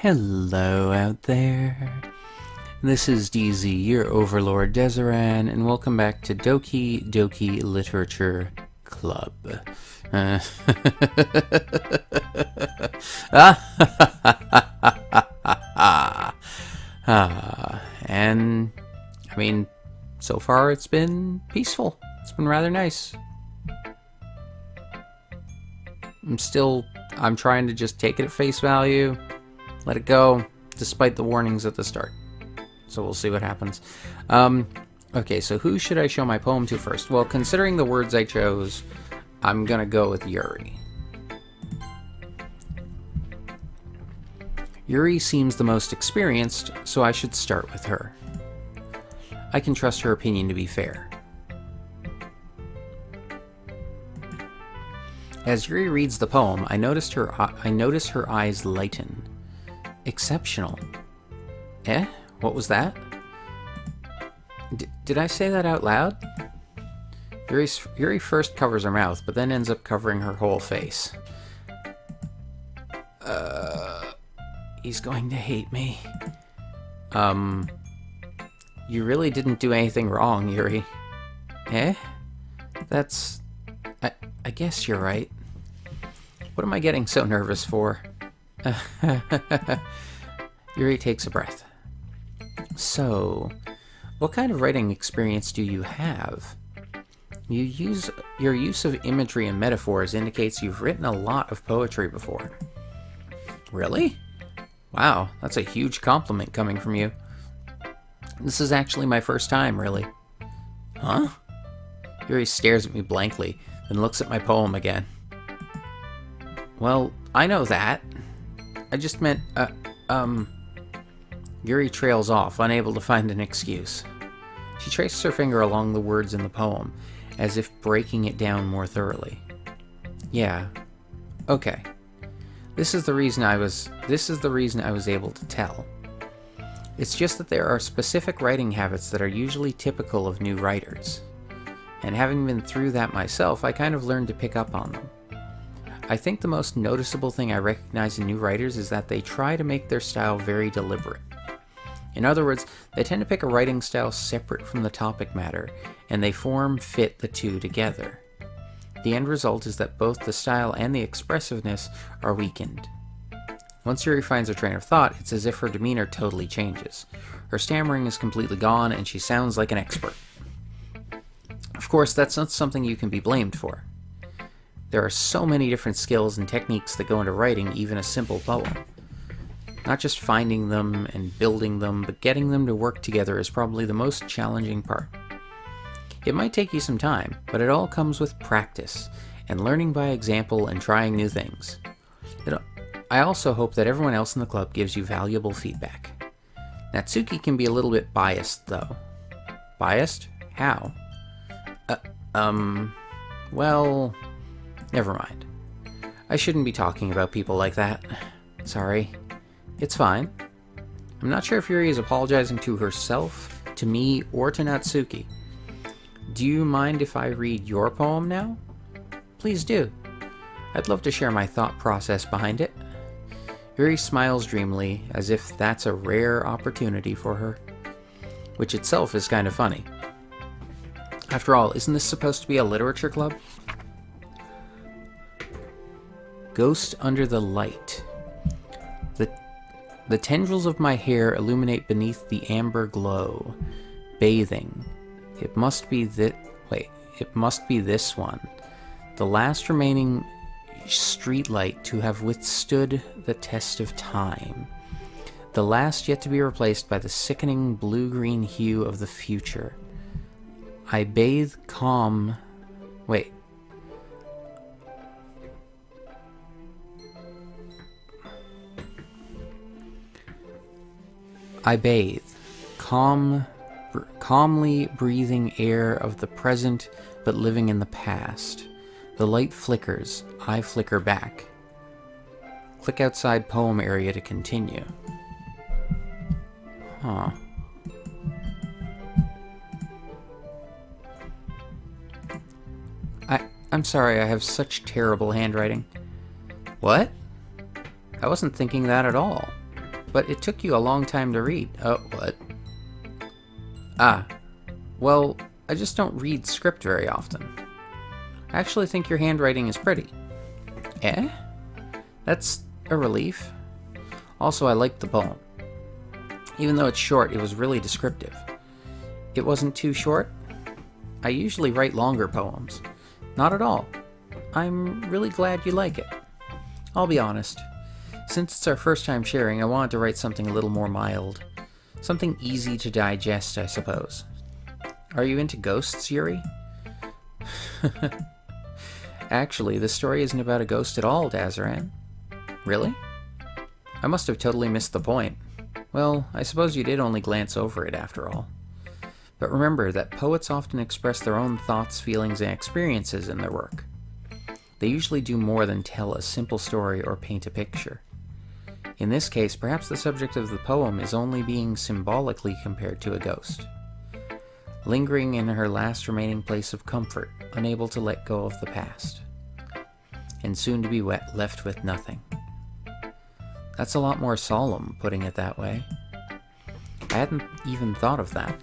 Hello out there. This is DZ, your overlord Dezeran, and welcome back to Doki Doki Literature Club. And, I mean, so far it's been peaceful. It's been rather nice. I'm trying to just take it at face value, let it go, despite the warnings at the start. So we'll see what happens. Okay, so who should I show my poem to first? Well, considering the words I chose, I'm gonna go with Yuri. Yuri seems the most experienced, so I should start with her. I can trust her opinion to be fair. As Yuri reads the poem, I notice her eyes lighten. Exceptional. Eh? What was that? Did I say that out loud? Yuri first covers her mouth, but then ends up covering her whole face. He's going to hate me. You really didn't do anything wrong, Yuri. Eh? I guess you're right. What am I getting so nervous for? Yuri takes a breath. So, what kind of writing experience do you have? Your use of imagery and metaphors indicates you've written a lot of poetry before. Really? Wow, that's a huge compliment coming from you. This is actually my first time, really. Huh? Yuri stares at me blankly, then looks at my poem again. Well, I know that. I just meant, Yuri trails off, unable to find an excuse. She traces her finger along the words in the poem, as if breaking it down more thoroughly. Yeah. Okay. This is the reason I was able to tell. It's just that there are specific writing habits that are usually typical of new writers. And having been through that myself, I kind of learned to pick up on them. I think the most noticeable thing I recognize in new writers is that they try to make their style very deliberate. In other words, they tend to pick a writing style separate from the topic matter, and they fit the two together. The end result is that both the style and the expressiveness are weakened. Once Yuri finds her train of thought, it's as if her demeanor totally changes. Her stammering is completely gone, and she sounds like an expert. Of course, that's not something you can be blamed for. There are so many different skills and techniques that go into writing even a simple poem. Not just finding them and building them, but getting them to work together is probably the most challenging part. It might take you some time, but it all comes with practice, and learning by example and trying new things. I also hope that everyone else in the club gives you valuable feedback. Natsuki can be a little bit biased, though. Biased? How? Well, never mind. I shouldn't be talking about people like that. Sorry. It's fine. I'm not sure if Yuri is apologizing to herself, to me, or to Natsuki. Do you mind if I read your poem now? Please do. I'd love to share my thought process behind it. Yuri smiles dreamily, as if that's a rare opportunity for her, which itself is kind of funny. After all, isn't this supposed to be a literature club? Ghost under the light. The tendrils of my hair illuminate beneath the amber glow. Bathing. It must be this one. The last remaining streetlight to have withstood the test of time. The last yet to be replaced by the sickening blue-green hue of the future. I bathe calm... Wait. I bathe, calmly breathing air of the present, but living in the past. The light flickers, I flicker back. Click outside poem area to continue. Huh. I'm sorry, I have such terrible handwriting. What? I wasn't thinking that at all. But it took you a long time to read. Oh, what? Ah, well, I just don't read script very often. I actually think your handwriting is pretty. Eh? That's a relief. Also, I liked the poem. Even though it's short, it was really descriptive. It wasn't too short. I usually write longer poems. Not at all. I'm really glad you like it. I'll be honest. Since it's our first time sharing, I wanted to write something a little more mild. Something easy to digest, I suppose. Are you into ghosts, Yuri? Actually, the story isn't about a ghost at all, Dazaran. Really? I must have totally missed the point. Well, I suppose you did only glance over it after all. But remember that poets often express their own thoughts, feelings, and experiences in their work. They usually do more than tell a simple story or paint a picture. In this case, perhaps the subject of the poem is only being symbolically compared to a ghost. Lingering in her last remaining place of comfort, unable to let go of the past. And soon to be left with nothing. That's a lot more solemn, putting it that way. I hadn't even thought of that.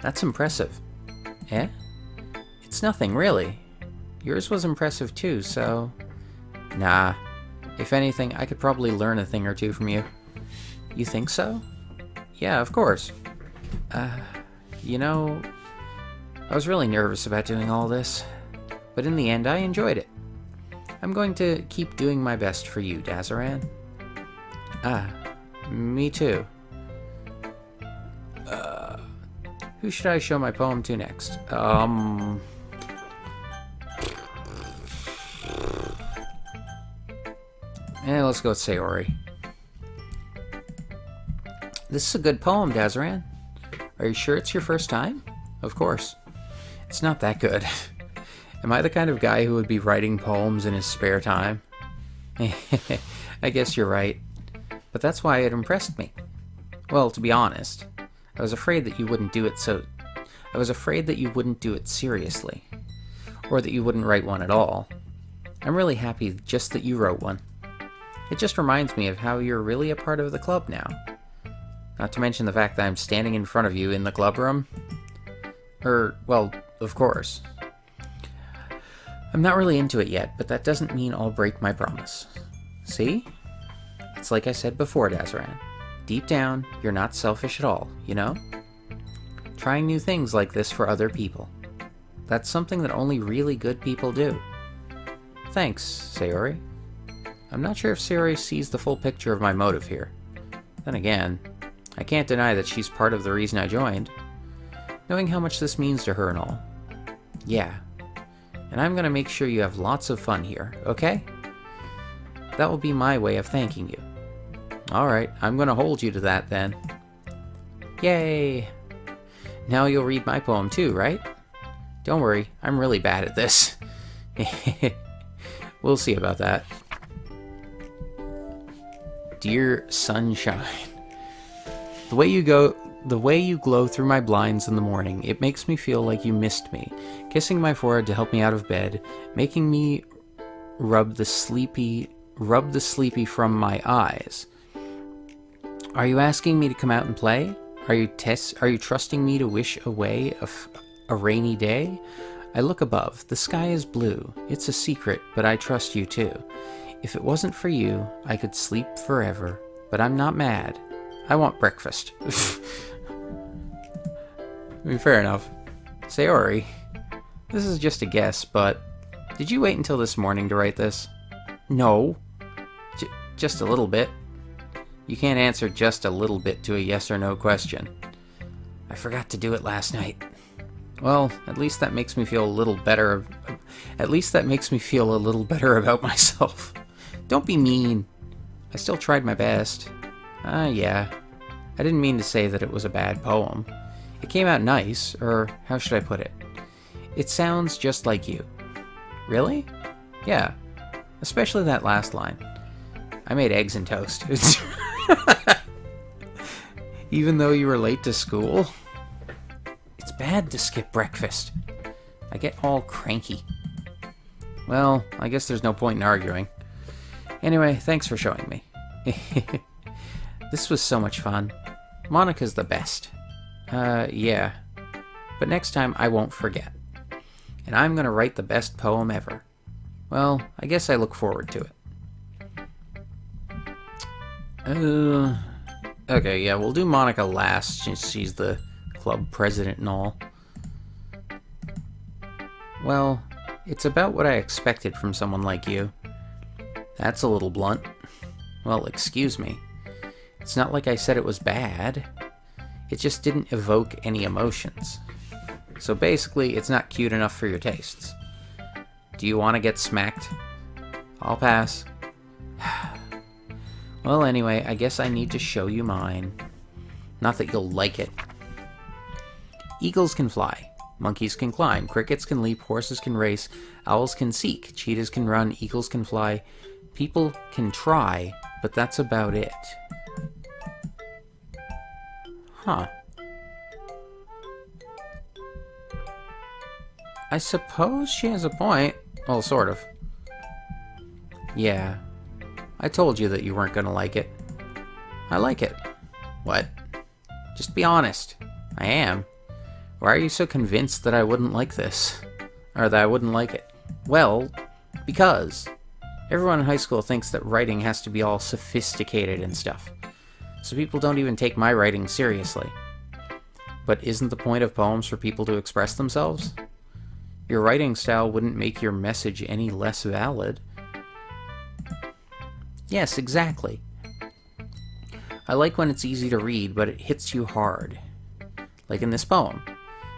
That's impressive. Eh? It's nothing, really. Yours was impressive too, so... Nah. If anything, I could probably learn a thing or two from you. You think so? Yeah, of course. You know... I was really nervous about doing all this. But in the end, I enjoyed it. I'm going to keep doing my best for you, Dazaran. Me too. Who should I show my poem to next? Let's go with Sayori. This is a good poem, Dazaran. Are you sure it's your first time? Of course. It's not that good. Am I the kind of guy who would be writing poems in his spare time? I guess you're right. But that's why it impressed me. Well, to be honest, I was afraid that you wouldn't do it seriously. Or that you wouldn't write one at all. I'm really happy just that you wrote one. It just reminds me of how you're really a part of the club now. Not to mention the fact that I'm standing in front of you in the club room. Well, of course. I'm not really into it yet, but that doesn't mean I'll break my promise. See? It's like I said before, Dazaran. Deep down, you're not selfish at all, you know? Trying new things like this for other people. That's something that only really good people do. Thanks, Sayori. I'm not sure if Sayori sees the full picture of my motive here. Then again, I can't deny that she's part of the reason I joined. Knowing how much this means to her and all. Yeah. And I'm gonna make sure you have lots of fun here, okay? That will be my way of thanking you. Alright, I'm gonna hold you to that then. Yay! Now you'll read my poem too, right? Don't worry, I'm really bad at this. We'll see about that. Dear sunshine, the way you glow through my blinds in the morning, it makes me feel like you missed me, kissing my forehead to help me out of bed, making me rub the sleepy from my eyes. Are you asking me to come out and play? Are you trusting me to wish away a rainy day? I look above. The sky is blue. It's a secret, but I trust you too. If it wasn't for you, I could sleep forever, but I'm not mad. I want breakfast. I mean, fair enough. Sayori, this is just a guess, but did you wait until this morning to write this? No. Just a little bit. You can't answer just a little bit to a yes or no question. I forgot to do it last night. Well, at least that makes me feel a little better. At least that makes me feel a little better about myself. Don't be mean. I still tried my best. Yeah. I didn't mean to say that it was a bad poem. It came out nice, or how should I put it? It sounds just like you. Really? Yeah. Especially that last line. I made eggs and toast. Even though you were late to school? It's bad to skip breakfast. I get all cranky. Well, I guess there's no point in arguing. Anyway, thanks for showing me. This was so much fun. Monica's the best. Yeah. But next time I won't forget. And I'm gonna write the best poem ever. Well, I guess I look forward to it. Okay, yeah, we'll do Monica last since she's the club president and all. Well, it's about what I expected from someone like you. That's a little blunt. Well, excuse me. It's not like I said it was bad. It just didn't evoke any emotions. So basically, it's not cute enough for your tastes. Do you want to get smacked? I'll pass. Well, anyway, I guess I need to show you mine. Not that you'll like it. Eagles can fly. Monkeys can climb. Crickets can leap. Horses can race. Owls can seek. Cheetahs can run. Eagles can fly. People can try, but that's about it. Huh. I suppose she has a point. Well, sort of. Yeah. I told you that you weren't gonna like it. I like it. What? Just be honest. I am. Why are you so convinced that I wouldn't like this? Or that I wouldn't like it? Well, because everyone in high school thinks that writing has to be all sophisticated and stuff. So people don't even take my writing seriously. But isn't the point of poems for people to express themselves? Your writing style wouldn't make your message any less valid. Yes, exactly. I like when it's easy to read, but it hits you hard. Like in this poem.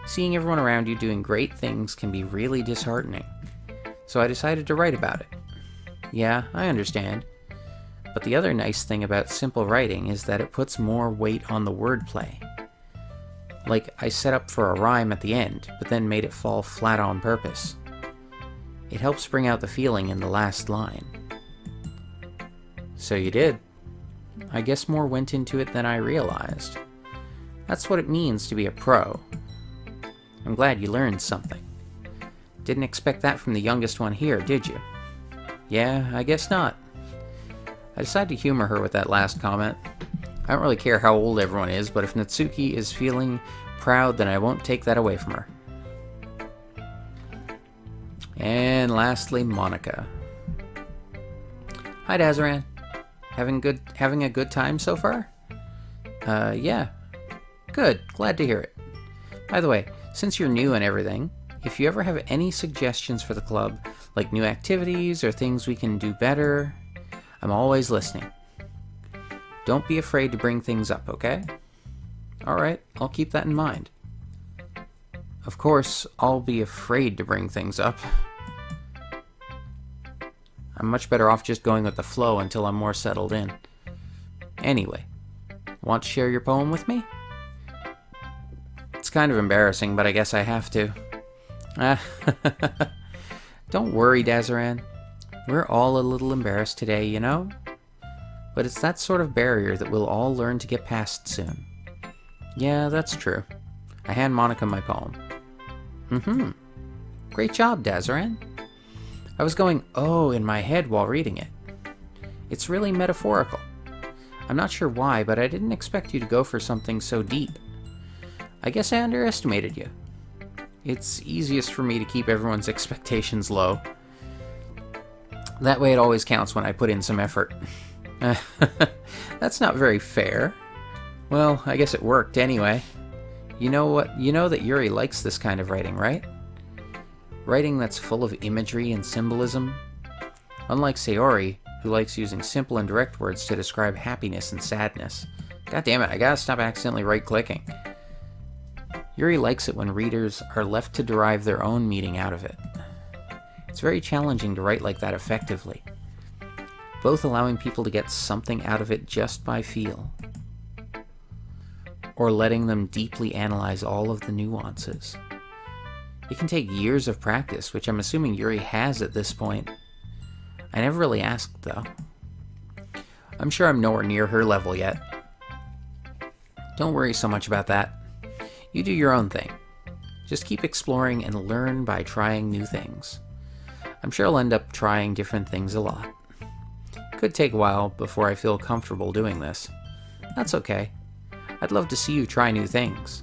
Seeing everyone around you doing great things can be really disheartening. So I decided to write about it. Yeah, I understand. But the other nice thing about simple writing is that it puts more weight on the wordplay. Like, I set up for a rhyme at the end, but then made it fall flat on purpose. It helps bring out the feeling in the last line. So you did. I guess more went into it than I realized. That's what it means to be a pro. I'm glad you learned something. Didn't expect that from the youngest one here, did you? Yeah, I guess not. I decided to humor her with that last comment. I don't really care how old everyone is, but if Natsuki is feeling proud, then I won't take that away from her. And lastly, Monica. Hi, Dazaran. Having a good time so far? Yeah. Good. Glad to hear it. By the way, since you're new and everything, if you ever have any suggestions for the club, like new activities or things we can do better, I'm always listening. Don't be afraid to bring things up, okay? Alright, I'll keep that in mind. Of course, I'll be afraid to bring things up. I'm much better off just going with the flow until I'm more settled in. Anyway, want to share your poem with me? It's kind of embarrassing, but I guess I have to. Don't worry, Dazaran. We're all a little embarrassed today, you know? But it's that sort of barrier that we'll all learn to get past soon. Yeah, that's true. I hand Monica my poem. Great job, Dazaran. I was going, oh, in my head while reading it. It's really metaphorical. I'm not sure why, but I didn't expect you to go for something so deep. I guess I underestimated you. It's easiest for me to keep everyone's expectations low. That way it always counts when I put in some effort. That's not very fair. Well, I guess it worked anyway. You know what? You know that Yuri likes this kind of writing, right? Writing that's full of imagery and symbolism. Unlike Sayori, who likes using simple and direct words to describe happiness and sadness. God damn it, I gotta stop accidentally right-clicking. Yuri likes it when readers are left to derive their own meaning out of it. It's very challenging to write like that effectively, both allowing people to get something out of it just by feel, or letting them deeply analyze all of the nuances. It can take years of practice, which I'm assuming Yuri has at this point. I never really asked, though. I'm sure I'm nowhere near her level yet. Don't worry so much about that. You do your own thing. Just keep exploring and learn by trying new things. I'm sure I'll end up trying different things a lot. Could take a while before I feel comfortable doing this. That's okay. I'd love to see you try new things.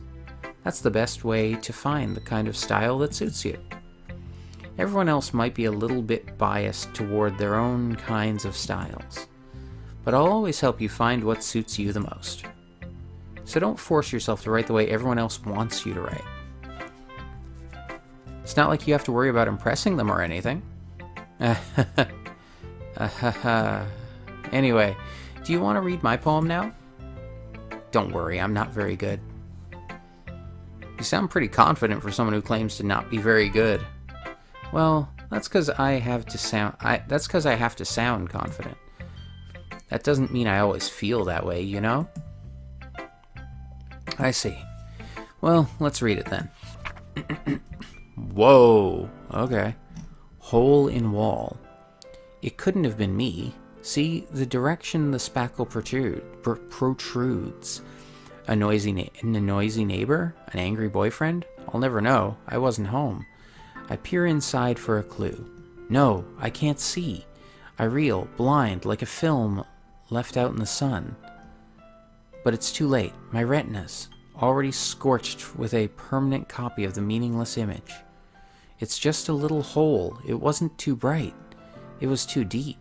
That's the best way to find the kind of style that suits you. Everyone else might be a little bit biased toward their own kinds of styles, but I'll always help you find what suits you the most. So don't force yourself to write the way everyone else wants you to write. It's not like you have to worry about impressing them or anything. Anyway, do you want to read my poem now? Don't worry, I'm not very good. You sound pretty confident for someone who claims to not be very good. Well, that's because I have to sound confident. That doesn't mean I always feel that way, you know? I see. Well, let's read it then. Whoa, okay. Hole in wall. It couldn't have been me. See, the direction the spackle protrudes. A noisy neighbor? An angry boyfriend? I'll never know. I wasn't home. I peer inside for a clue. No, I can't see. I reel, blind, like a film left out in the sun. But it's too late. My retina's already scorched with a permanent copy of the meaningless image. It's just a little hole. It wasn't too bright. It was too deep,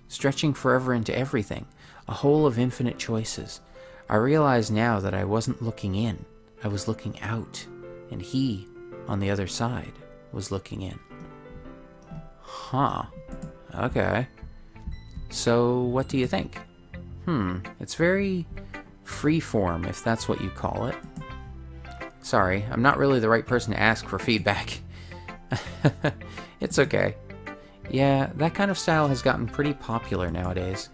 stretching forever into everything, a hole of infinite choices. I realize now that I wasn't looking in. I was looking out, and he, on the other side, was looking in. Huh. Okay. So, what do you think? It's very freeform, if that's what you call it. Sorry, I'm not really the right person to ask for feedback. It's okay. Yeah, that kind of style has gotten pretty popular nowadays.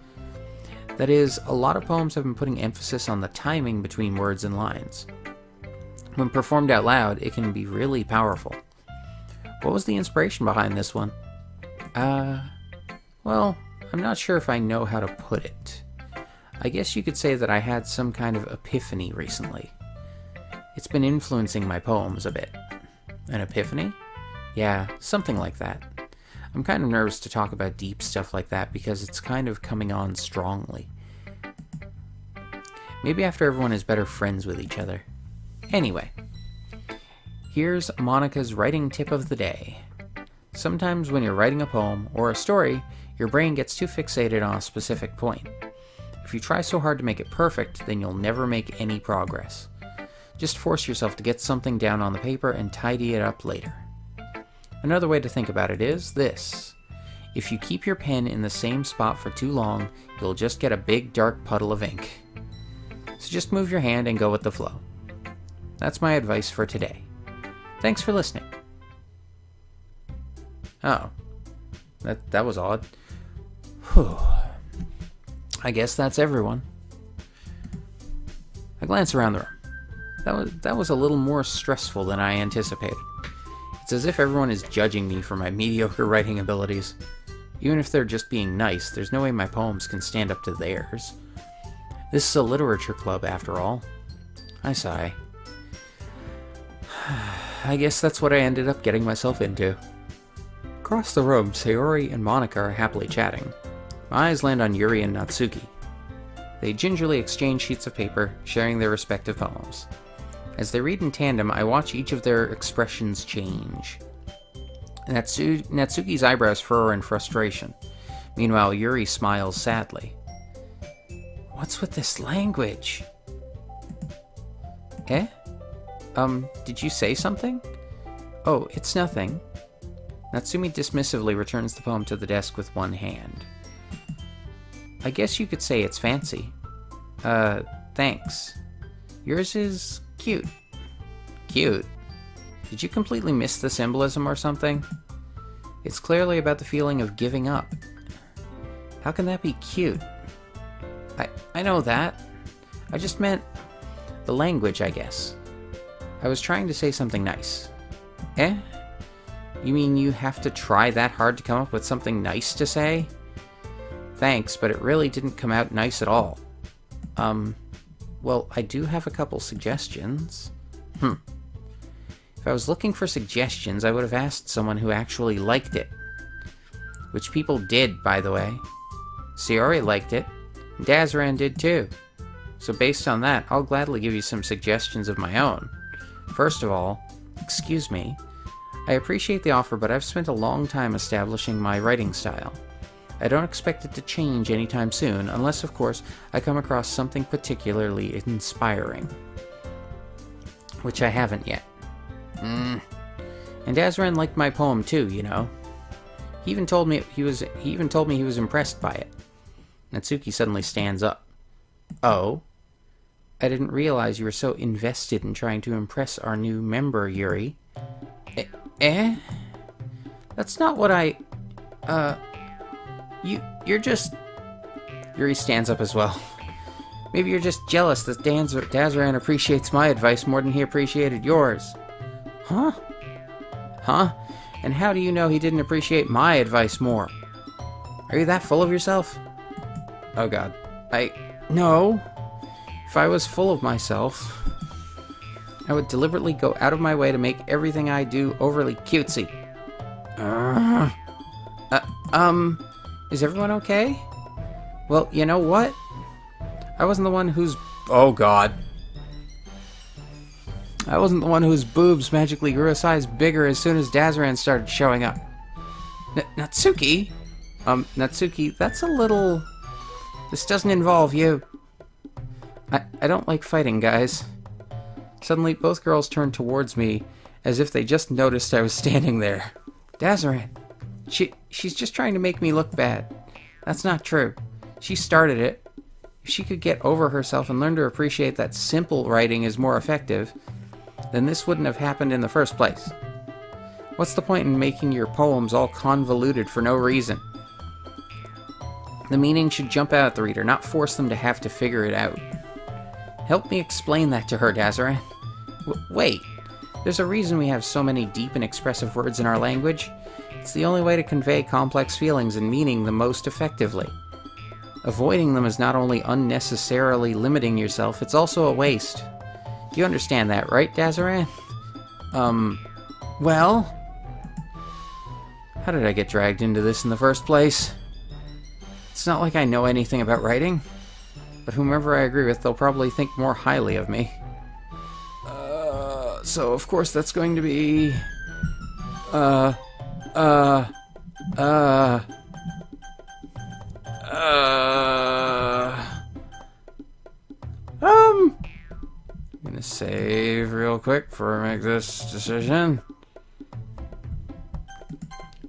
That is, a lot of poems have been putting emphasis on the timing between words and lines. When performed out loud, it can be really powerful. What was the inspiration behind this one? Well, I'm not sure if I know how to put it. I guess you could say that I had some kind of epiphany recently. It's been influencing my poems a bit. An epiphany? Yeah, something like that. I'm kind of nervous to talk about deep stuff like that because it's kind of coming on strongly. Maybe after everyone is better friends with each other. Anyway, here's Monica's writing tip of the day. Sometimes when you're writing a poem or a story, your brain gets too fixated on a specific point. If you try so hard to make it perfect, then you'll never make any progress. Just force yourself to get something down on the paper and tidy it up later. Another way to think about it is this. If you keep your pen in the same spot for too long, you'll just get a big dark puddle of ink. So just move your hand and go with the flow. That's my advice for today. Thanks for listening. Oh, that was odd. Whew. I guess that's everyone. I glance around the room. That was a little more stressful than I anticipated. It's as if everyone is judging me for my mediocre writing abilities. Even if they're just being nice, there's no way my poems can stand up to theirs. This is a literature club, after all. I sigh. I guess that's what I ended up getting myself into. Across the room, Sayori and Monica are happily chatting. My eyes land on Yuri and Natsuki. They gingerly exchange sheets of paper, sharing their respective poems. As they read in tandem, I watch each of their expressions change. Natsuki's eyebrows furrow in frustration. Meanwhile, Yuri smiles sadly. What's with this language? Eh? Did you say something? Oh, it's nothing. Natsumi dismissively returns the poem to the desk with one hand. I guess you could say it's fancy. Thanks. Yours is cute. Cute? Did you completely miss the symbolism or something? It's clearly about the feeling of giving up. How can that be cute? I know that. I just meant the language, I guess. I was trying to say something nice. Eh? You mean you have to try that hard to come up with something nice to say? Thanks, but it really didn't come out nice at all. Well, I do have a couple suggestions. If I was looking for suggestions, I would have asked someone who actually liked it. Which people did, by the way. Sayori liked it. Dazaran did too. So based on that, I'll gladly give you some suggestions of my own. First of all, excuse me, I appreciate the offer, but I've spent a long time establishing my writing style. I don't expect it to change anytime soon, unless, of course, I come across something particularly inspiring. Which I haven't yet. And Dazaran liked my poem too, you know. He even told me he was impressed by it. Natsuki suddenly stands up. Oh? I didn't realize you were so invested in trying to impress our new member, Yuri. Eh? That's not what I... You're just... Yuri stands up as well. Maybe you're just jealous that Dazaran appreciates my advice more than he appreciated yours. Huh? Huh? And how do you know he didn't appreciate my advice more? Are you that full of yourself? Oh god. No. If I was full of myself, I would deliberately go out of my way to make everything I do overly cutesy. Is everyone okay? Well, you know what? I wasn't the one whose... Oh god. I wasn't the one whose boobs magically grew a size bigger as soon as Dazaran started showing up. Natsuki? Natsuki, that's a little... This doesn't involve you. I don't like fighting, guys. Suddenly, both girls turned towards me as if they just noticed I was standing there. Dazaran, she's just trying to make me look bad. That's not true. She started it. If she could get over herself and learn to appreciate that simple writing is more effective, then this wouldn't have happened in the first place. What's the point in making your poems all convoluted for no reason? The meaning should jump out at the reader, not force them to have to figure it out. Help me explain that to her, Dazaran. Wait, there's a reason we have so many deep and expressive words in our language. It's the only way to convey complex feelings and meaning the most effectively. Avoiding them is not only unnecessarily limiting yourself, it's also a waste. You understand that, right, Dazaran? Well? How did I get dragged into this in the first place? It's not like I know anything about writing, but whomever I agree with, they'll probably think more highly of me. So of course that's going to be... I'm gonna save real quick before I make this decision.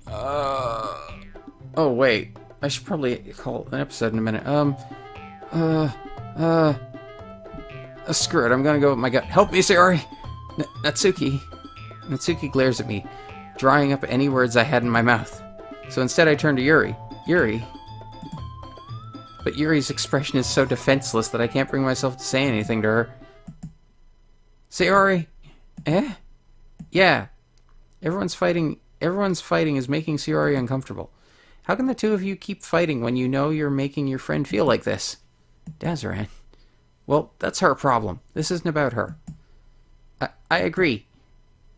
Oh wait, I should probably call an episode in a minute. Screw it, I'm gonna go with my gut. Help me, Sayori! Natsuki. Natsuki glares at me, drying up any words I had in my mouth. So instead I turn to Yuri. Yuri? But Yuri's expression is so defenseless that I can't bring myself to say anything to her. Sayori? Eh? Yeah. Everyone's fighting is making Sayori uncomfortable. How can the two of you keep fighting when you know you're making your friend feel like this? Dazaran. Well, that's her problem. This isn't about her. I agree.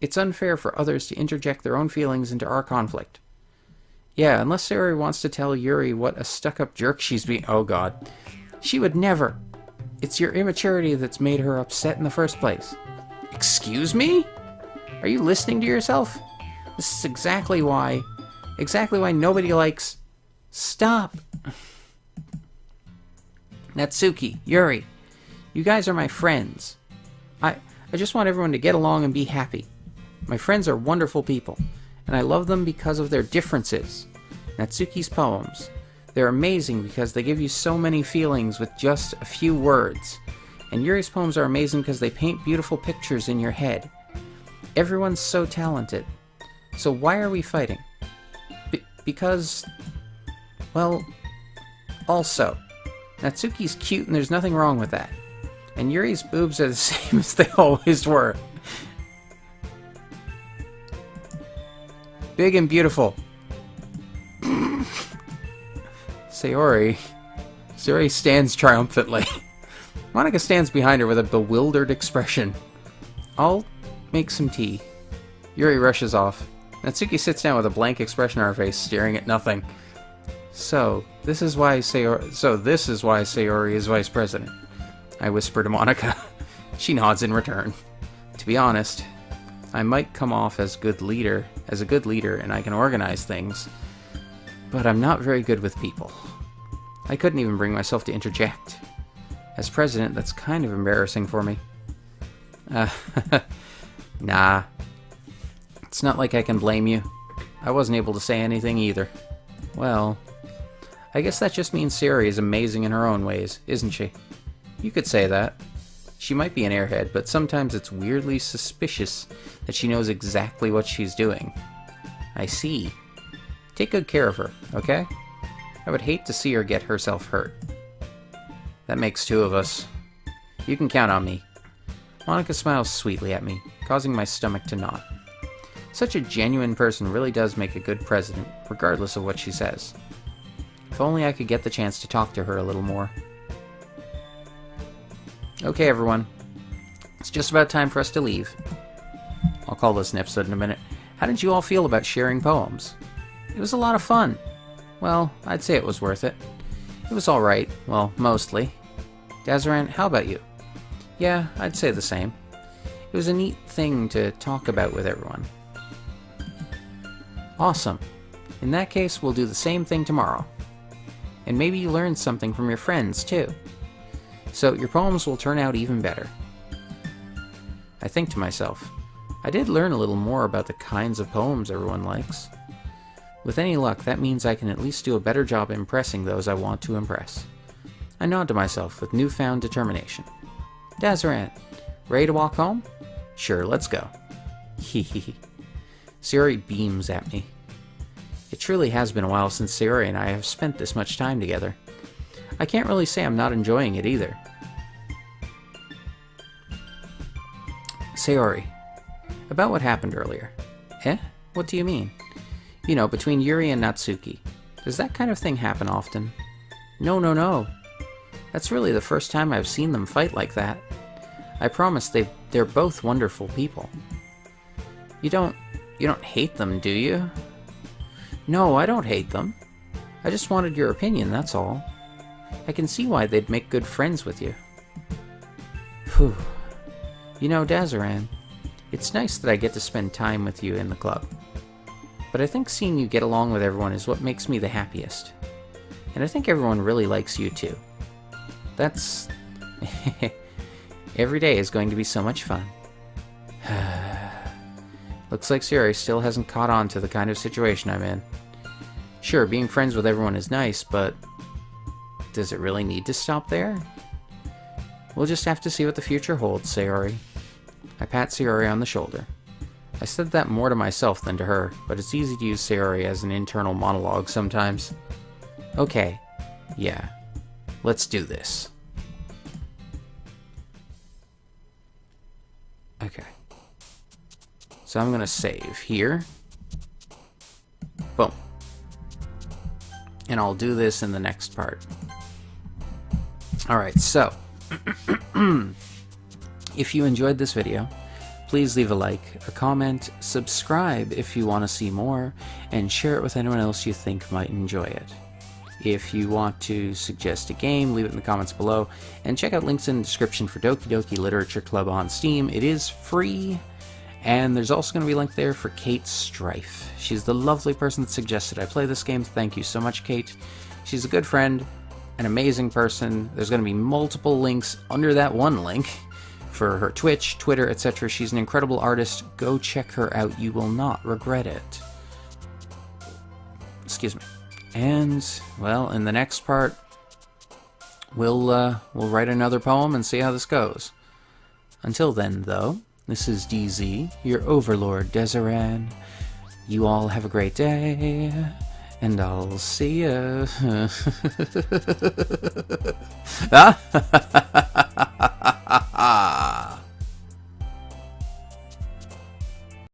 It's unfair for others to interject their own feelings into our conflict. Yeah, unless Sayori wants to tell Yuri what a stuck-up jerk she's being... Oh, God. She would never. It's your immaturity that's made her upset in the first place. Excuse me? Are you listening to yourself? This is exactly why nobody likes... Stop. Natsuki, Yuri, you guys are my friends. I just want everyone to get along and be happy. My friends are wonderful people, and I love them because of their differences. Natsuki's poems. They're amazing because they give you so many feelings with just a few words. And Yuri's poems are amazing because they paint beautiful pictures in your head. Everyone's so talented. So why are we fighting? Because... Well... Also, Natsuki's cute and there's nothing wrong with that. And Yuri's boobs are the same as they always were. Big and beautiful. Sayori stands triumphantly. Monika stands behind her with a bewildered expression. I'll make some tea. Yuri rushes off. Natsuki sits down with a blank expression on her face, staring at nothing. So this is why Sayori is vice president. I whisper to Monica. She nods in return. To be honest, I might come off as a good leader, and I can organize things, but I'm not very good with people. I couldn't even bring myself to interject. As president, that's kind of embarrassing for me. Nah. It's not like I can blame you. I wasn't able to say anything either. Well, I guess that just means Sayori is amazing in her own ways, isn't she? You could say that. She might be an airhead, but sometimes it's weirdly suspicious that she knows exactly what she's doing. I see. Take good care of her, okay? I would hate to see her get herself hurt. That makes two of us. You can count on me. Monica smiles sweetly at me, causing my stomach to knot. Such a genuine person really does make a good president, regardless of what she says. If only I could get the chance to talk to her a little more. Okay, everyone. It's just about time for us to leave. I'll call this an episode in a minute. How did you all feel about sharing poems? It was a lot of fun. Well, I'd say it was worth it. It was alright. Well, mostly. Dazaran, how about you? Yeah, I'd say the same. It was a neat thing to talk about with everyone. Awesome. In that case, we'll do the same thing tomorrow. And maybe you learned something from your friends, too. So your poems will turn out even better. I think to myself, I did learn a little more about the kinds of poems everyone likes. With any luck, that means I can at least do a better job impressing those I want to impress. I nod to myself with newfound determination. Dazaran, ready to walk home? Sure, let's go. Hehehe. Sayori beams at me. It truly has been a while since Sayori and I have spent this much time together. I can't really say I'm not enjoying it either. Sayori, about what happened earlier. Eh? What do you mean? You know, between Yuri and Natsuki. Does that kind of thing happen often? No. That's really the first time I've seen them fight like that. I promise they're both wonderful people. You don't hate them, do you? No, I don't hate them. I just wanted your opinion, that's all. I can see why they'd make good friends with you. Whew. You know, Dazaran, it's nice that I get to spend time with you in the club. But I think seeing you get along with everyone is what makes me the happiest. And I think everyone really likes you too. That's... Every day is going to be so much fun. Looks like Sayori still hasn't caught on to the kind of situation I'm in. Sure, being friends with everyone is nice, but... does it really need to stop there? We'll just have to see what the future holds, Sayori. I pat Sayori on the shoulder. I said that more to myself than to her, but it's easy to use Sayori as an internal monologue sometimes. Okay, yeah, let's do this. Okay. So I'm gonna save here. Boom. And I'll do this in the next part. Alright, so if you enjoyed this video, please leave a like, a comment, subscribe if you want to see more, and share it with anyone else you think might enjoy it. If you want to suggest a game, leave it in the comments below, and check out links in the description for Doki Doki Literature Club on Steam. It is free, and there's also going to be a link there for Kate Strife. She's the lovely person that suggested I play this game. Thank you so much, Kate. She's a good friend, an amazing person. There's going to be multiple links under that one link for her Twitch, Twitter, etc. She's an incredible artist. Go check her out. You will not regret it. Excuse me. And, well, in the next part, we'll write another poem and see how this goes. Until then, though, this is DZ, your overlord, Dazaran. You all have a great day, and I'll see ya. Ah!